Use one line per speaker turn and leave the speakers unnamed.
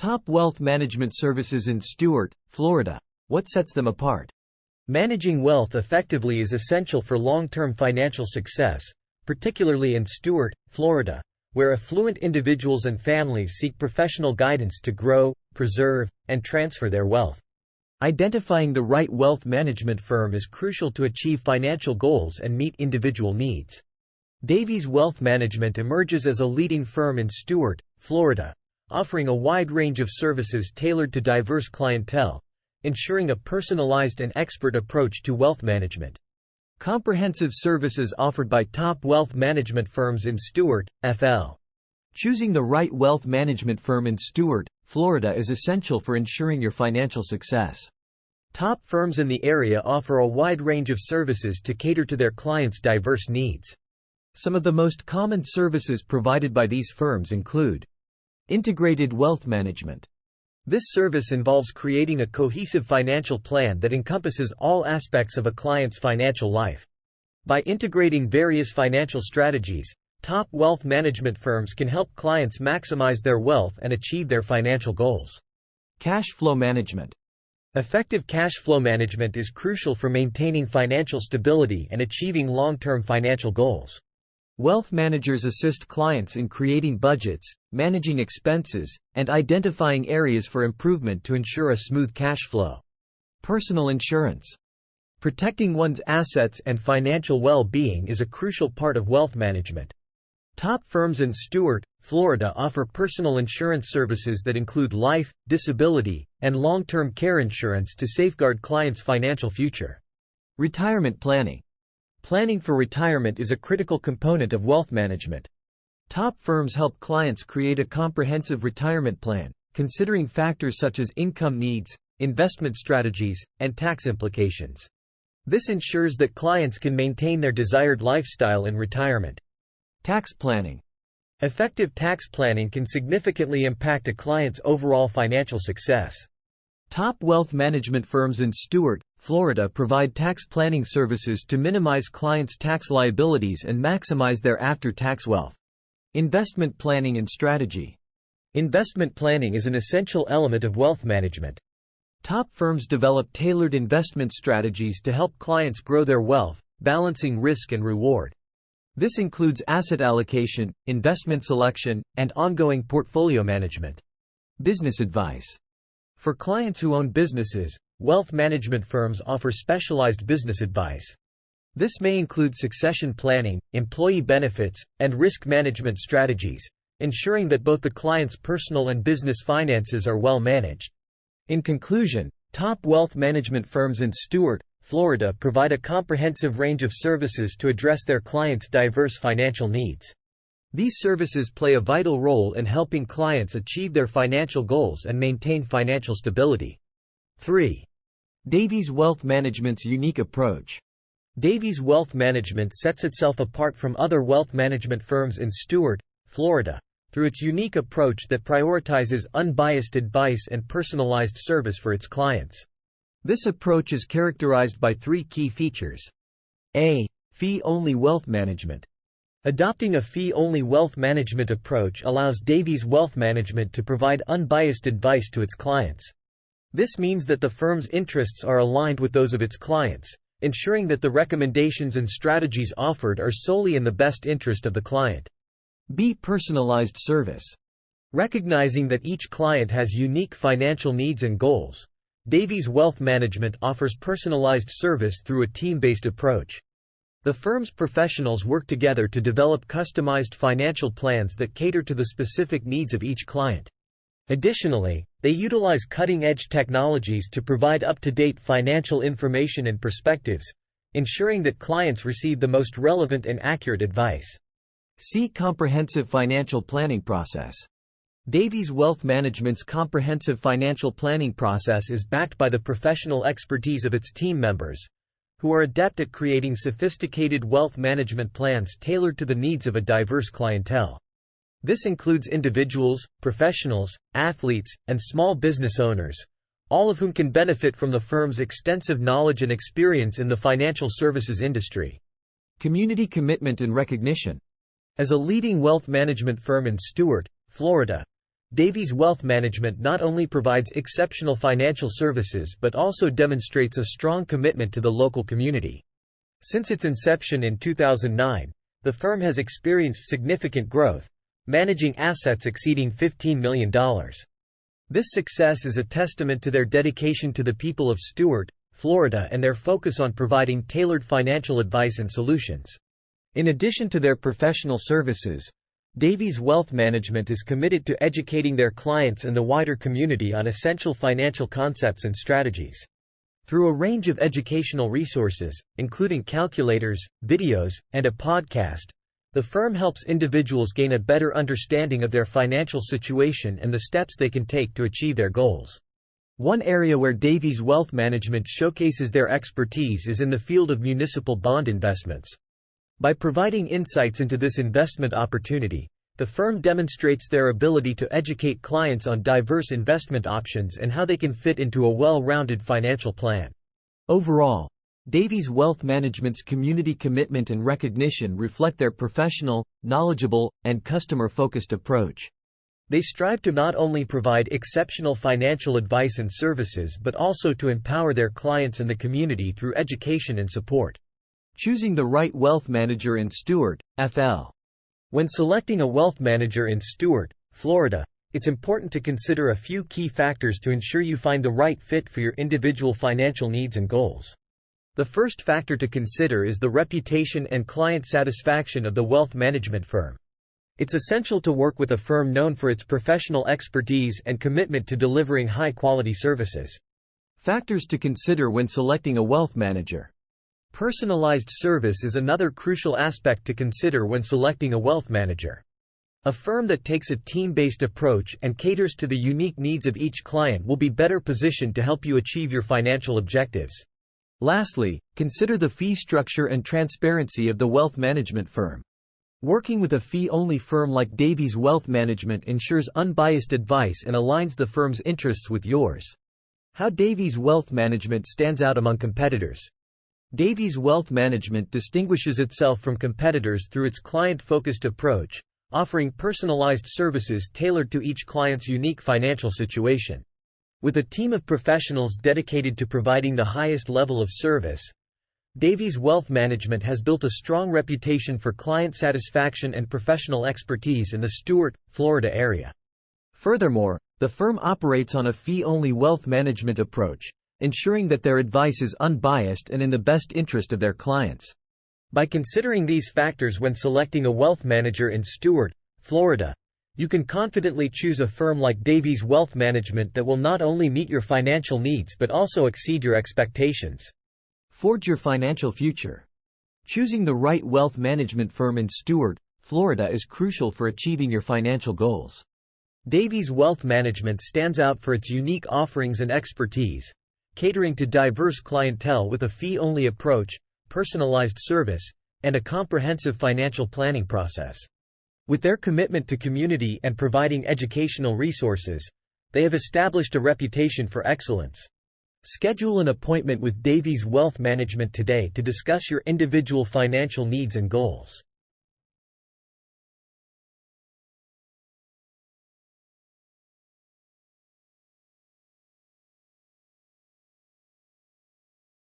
Top wealth management services in Stuart, Florida. What sets them apart?
Managing wealth effectively is essential for long-term financial success, particularly in Stuart, Florida, where affluent individuals and families seek professional guidance to grow, preserve, and transfer their wealth. Identifying the right wealth management firm is crucial to achieve financial goals and meet individual needs. Davies Wealth Management emerges as a leading firm in Stuart, Florida, offering a wide range of services tailored to diverse clientele, ensuring a personalized and expert approach to wealth management. Comprehensive services offered by top wealth management firms in Stuart, FL.
Choosing the right wealth management firm in Stuart, Florida is essential for ensuring your financial success.
Top firms in the area offer a wide range of services to cater to their clients' diverse needs.
Some of the most common services provided by these firms include integrated wealth management.
This service involves creating a cohesive financial plan that encompasses all aspects of a client's financial life. By integrating various financial strategies, top wealth management firms can help clients maximize their wealth and achieve their financial goals.
Cash flow management.
Effective cash flow management is crucial for maintaining financial stability and achieving long-term financial goals.
Wealth managers assist clients in creating budgets, managing expenses, and identifying areas for improvement to ensure a smooth cash flow. Personal insurance. Protecting one's assets and financial well-being is a crucial part of wealth management. Top firms in Stuart, Florida offer personal insurance services that include life, disability, and long-term care insurance to safeguard clients' financial future. Retirement planning. Planning for retirement is a critical component of wealth management. Top firms help clients create a comprehensive retirement plan, considering factors such as income needs, investment strategies, and tax implications. This ensures that clients can maintain their desired lifestyle in retirement. Tax planning. Effective tax planning can significantly impact a client's overall financial success. Top wealth management firms in Stuart, Florida provide tax planning services to minimize clients' tax liabilities and maximize their after-tax wealth. Investment planning and strategy. Investment planning is an essential element of wealth management. Top firms develop tailored investment strategies to help clients grow their wealth, balancing risk and reward. This includes asset allocation, investment selection, and ongoing portfolio management. Business advice. For clients who own businesses, wealth management firms offer specialized business advice. This may include succession planning, employee benefits, and risk management strategies, ensuring that both the client's personal and business finances are well managed. In conclusion, top wealth management firms in Stuart, Florida provide a comprehensive range of services to address their clients' diverse financial needs. These services play a vital role in helping clients achieve their financial goals and maintain financial stability. 3. Davies Wealth Management's unique approach. Davies Wealth Management sets itself apart from other wealth management firms in Stuart, Florida, through its unique approach that prioritizes unbiased advice and personalized service for its clients. This approach is characterized by three key features. A. Fee-only wealth management. Adopting a fee-only wealth management approach allows Davies Wealth Management to provide unbiased advice to its clients. This means that the firm's interests are aligned with those of its clients, ensuring that the recommendations and strategies offered are solely in the best interest of the client. B. Personalized service. Recognizing that each client has unique financial needs and goals, Davies Wealth Management offers personalized service through a team-based approach. The firm's professionals work together to develop customized financial plans that cater to the specific needs of each client. Additionally, they utilize cutting-edge technologies to provide up-to-date financial information and perspectives, ensuring that clients receive the most relevant and accurate advice. See comprehensive financial planning process. Davies Wealth Management's comprehensive financial planning process is backed by the professional expertise of its team members, who are adept at creating sophisticated wealth management plans tailored to the needs of a diverse clientele. This includes individuals, professionals, athletes, and small business owners, all of whom can benefit from the firm's extensive knowledge and experience in the financial services industry. Community commitment and recognition. As a leading wealth management firm in Stuart, Florida,
Davies Wealth Management not only provides exceptional financial services but also demonstrates a strong commitment to the local community. Since its inception in 2009, the firm has experienced significant growth, managing assets exceeding $15 million. This success is a testament to their dedication to the people of Stuart, Florida, and their focus on providing tailored financial advice and solutions. In addition to their professional services, Davies Wealth Management is committed to educating their clients and the wider community on essential financial concepts and strategies. Through a range of educational resources, including calculators, videos, and a podcast, the firm helps individuals gain a better understanding of their financial situation and the steps they can take to achieve their goals. One area where Davies Wealth Management showcases their expertise is in the field of municipal bond investments. By providing insights into this investment opportunity, the firm demonstrates their ability to educate clients on diverse investment options and how they can fit into a well-rounded financial plan. Overall, Davies Wealth Management's community commitment and recognition reflect their professional, knowledgeable, and customer-focused approach. They strive to not only provide exceptional financial advice and services but also to empower their clients and the community through education and support. Choosing the right wealth manager in Stuart, FL. When selecting a wealth manager in Stuart, Florida, it's important to consider a few key factors to ensure you find the right fit for your individual financial needs and goals. The first factor to consider is the reputation and client satisfaction of the wealth management firm. It's essential to work with a firm known for its professional expertise and commitment to delivering high-quality services. Factors to consider when selecting a wealth manager. Personalized service is another crucial aspect to consider when selecting a wealth manager. A firm that takes a team-based approach and caters to the unique needs of each client will be better positioned to help you achieve your financial objectives. Lastly, consider the fee structure and transparency of the wealth management firm. Working with a fee-only firm like Davies Wealth Management ensures unbiased advice and aligns the firm's interests with yours. How Davies Wealth Management stands out among competitors. Davies Wealth Management distinguishes itself from competitors through its client-focused approach, offering personalized services tailored to each client's unique financial situation. With a team of professionals dedicated to providing the highest level of service, Davies Wealth Management has built a strong reputation for client satisfaction and professional expertise in the Stuart, Florida area. Furthermore, the firm operates on a fee-only wealth management approach, ensuring that their advice is unbiased and in the best interest of their clients. By considering these factors when selecting a wealth manager in Stuart, Florida, you can confidently choose a firm like Davies Wealth Management that will not only meet your financial needs but also exceed your expectations. Forge your financial future. Choosing the right wealth management firm in Stuart, Florida is crucial for achieving your financial goals. Davies Wealth Management stands out for its unique offerings and expertise, catering to diverse clientele with a fee-only approach, personalized service, and a comprehensive financial planning process. With their commitment to community and providing educational resources, they have established a reputation for excellence. Schedule an appointment with Davies Wealth Management today to discuss your individual financial needs and goals.